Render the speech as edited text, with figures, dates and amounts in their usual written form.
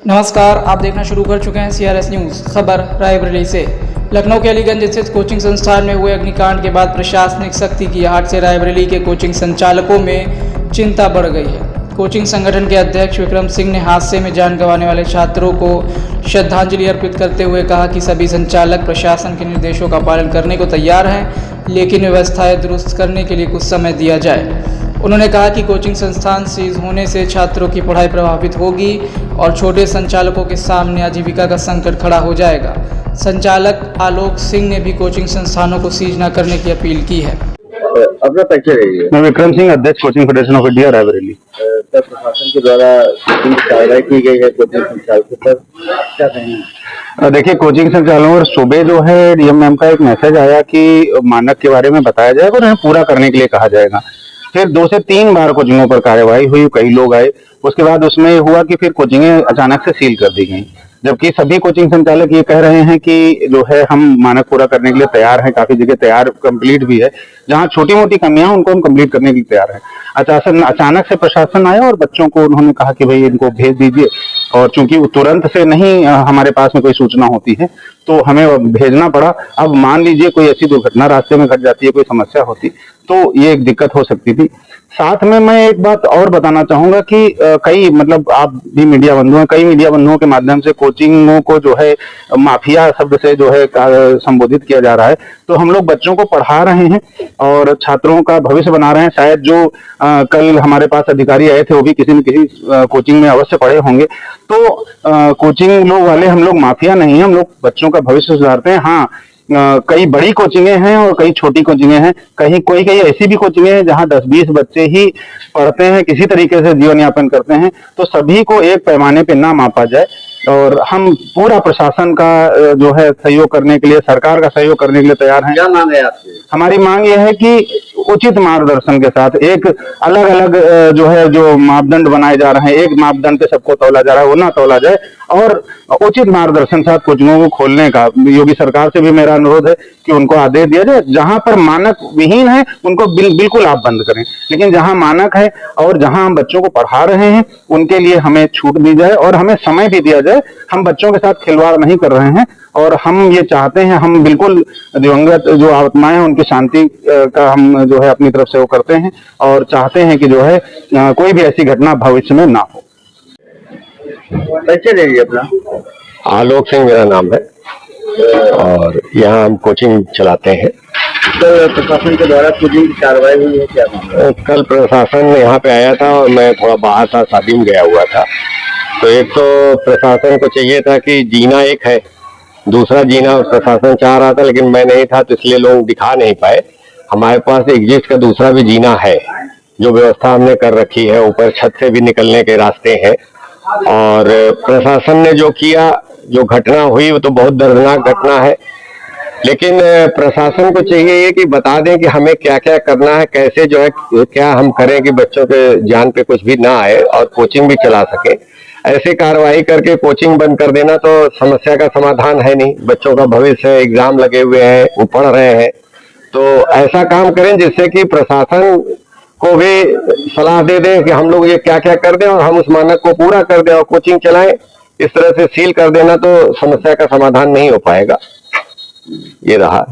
नमस्कार, आप देखना शुरू कर चुके हैं CRS न्यूज़। खबर रायबरेली से। लखनऊ के अलीगंज स्थित कोचिंग संस्थान में हुए अग्निकांड के बाद प्रशासनिक सख्ती की आहट से रायबरेली के कोचिंग संचालकों में चिंता बढ़ गई है। कोचिंग संगठन के अध्यक्ष विक्रम सिंह ने हादसे में जान गंवाने वाले छात्रों को श्रद्धांजलि अर्पित करते हुए कहा कि सभी संचालक प्रशासन के निर्देशों का पालन करने को तैयार हैं, लेकिन व्यवस्थाएं दुरुस्त करने के लिए कुछ समय दिया जाए। उन्होंने कहा कि कोचिंग संस्थान सीज होने से छात्रों की पढ़ाई प्रभावित होगी और छोटे संचालकों के सामने आजीविका का संकट खड़ा हो जाएगा। संचालक आलोक सिंह ने भी कोचिंग संस्थानों को सीज न करने की अपील की है। अपना परिचय रही मैं विक्रम सिंह, अध्यक्ष coaching federation of India Raebareli. प्रशासन के द्वारा कार्रवाई की गई है कोचिंग संचालकों पर, क्या कहेंगे? देखिए, कोचिंग संचालकों पर सुबह जो है डीएम मैम का एक मैसेज आया कि मानक के बारे में बताया जाएगा और उन्हें पूरा करने के लिए कहा जाएगा। फिर 2 से 3 बार कोचिंगों पर कार्रवाई हुई, कई लोग आए। उसके बाद उसमें हुआ कि फिर कोचिंगें अचानक से सील कर दी गई, जबकि सभी कोचिंग संचालक ये कह रहे हैं कि जो है हम मानक पूरा करने के लिए तैयार हैं। काफी जगह तैयार कंप्लीट भी है, जहां छोटी मोटी कमियां उनको हम कंप्लीट करने के लिए तैयार हैं। अचानक से प्रशासन आया और बच्चों को उन्होंने कहा कि भाई इनको भेज दीजिए, और चूंकि तुरंत से नहीं हमारे पास में कोई सूचना होती है तो हमें भेजना पड़ा। अब मान लीजिए कोई ऐसी दुर्घटना रास्ते में घट जाती है, कोई समस्या होती तो ये एक दिक्कत हो सकती थी। साथ में मैं एक बात और बताना चाहूंगा कि कई मतलब आप भी मीडिया बंधु हैं, कई मीडिया बंधुओं के माध्यम से कोचिंगों को जो है माफिया शब्द से जो है संबोधित किया जा रहा है। तो हम लोग बच्चों को पढ़ा रहे हैं और छात्रों का भविष्य बना रहे हैं। शायद जो कल हमारे पास अधिकारी आए थे वो भी किसी न किसी कोचिंग में अवश्य पढ़े होंगे। तो कोचिंग लोग वाले हम लोग माफिया नहीं है, हम लोग बच्चों का भविष्य सुधारते हैं। हाँ, कई बड़ी कोचिंगें हैं और कई छोटी कोचिंगें हैं। कई ऐसी भी कोचिंगें हैं जहां 10-20 बच्चे ही पढ़ते हैं, किसी तरीके से जीवन यापन करते हैं। तो सभी को एक पैमाने पे ना मापा जाए और हम पूरा प्रशासन का जो है सहयोग करने के लिए, सरकार का सहयोग करने के लिए तैयार हैं। क्या मांग है आपसे? हमारी मांग यह है कि उचित मार्गदर्शन के साथ एक अलग अलग जो मापदंड बनाए जा रहे हैं, एक मापदंड पे सबको तौला जा रहा है, वो ना तौला जाए और उचित मार्गदर्शन के साथ कोचिंगों को खोलने का योगी सरकार से भी मेरा अनुरोध है कि उनको आदेश दिया जाए। जहां पर मानक विहीन है उनको बिल्कुल आप बंद करें, लेकिन जहां मानक है और जहां हम बच्चों को पढ़ा रहे हैं उनके लिए हमें छूट दी जाए और हमें समय भी दिया जाए। हम बच्चों के साथ खिलवाड़ नहीं कर रहे हैं और हम ये चाहते हैं, हम बिल्कुल दिवंगत जो आत्माएं हैं उनकी शांति का हम जो है अपनी तरफ से वो करते हैं और चाहते हैं कि जो है कोई भी ऐसी घटना भविष्य में ना हो। परिचय रही अपना? आलोक सिंह मेरा नाम है और यहाँ हम कोचिंग चलाते हैं। तो प्रशासन के द्वारा कोचिंग की कार्रवाई हुई है, क्या मामला? कल प्रशासन यहाँ पे आया था और मैं थोड़ा बाहर था, शादी में गया हुआ था। तो एक तो प्रशासन को चाहिए था कि जीना एक है, दूसरा जीना प्रशासन चाह रहा था, लेकिन मैं नहीं था तो इसलिए लोग दिखा नहीं पाए। हमारे पास एग्जिट का दूसरा भी जीना है, जो व्यवस्था हमने कर रखी है। ऊपर छत से भी निकलने के रास्ते हैं और प्रशासन ने जो किया, जो घटना हुई वो तो बहुत दर्दनाक घटना है, लेकिन प्रशासन को चाहिए कि बता दें कि हमें क्या क्या करना है, कैसे जो है क्या हम करें कि बच्चों के जान पे कुछ भी ना आए और कोचिंग भी चला सके। ऐसे कार्रवाई करके कोचिंग बंद कर देना तो समस्या का समाधान है नहीं। बच्चों का भविष्य है, एग्जाम लगे हुए हैं, वो पढ़ रहे हैं। तो ऐसा काम करें जिससे कि प्रशासन को भी सलाह दे दें कि हम लोग ये क्या क्या कर दें और हम उस मानक को पूरा कर दें और कोचिंग चलाएं। इस तरह से सील कर देना तो समस्या का समाधान नहीं हो पाएगा। ये रहा।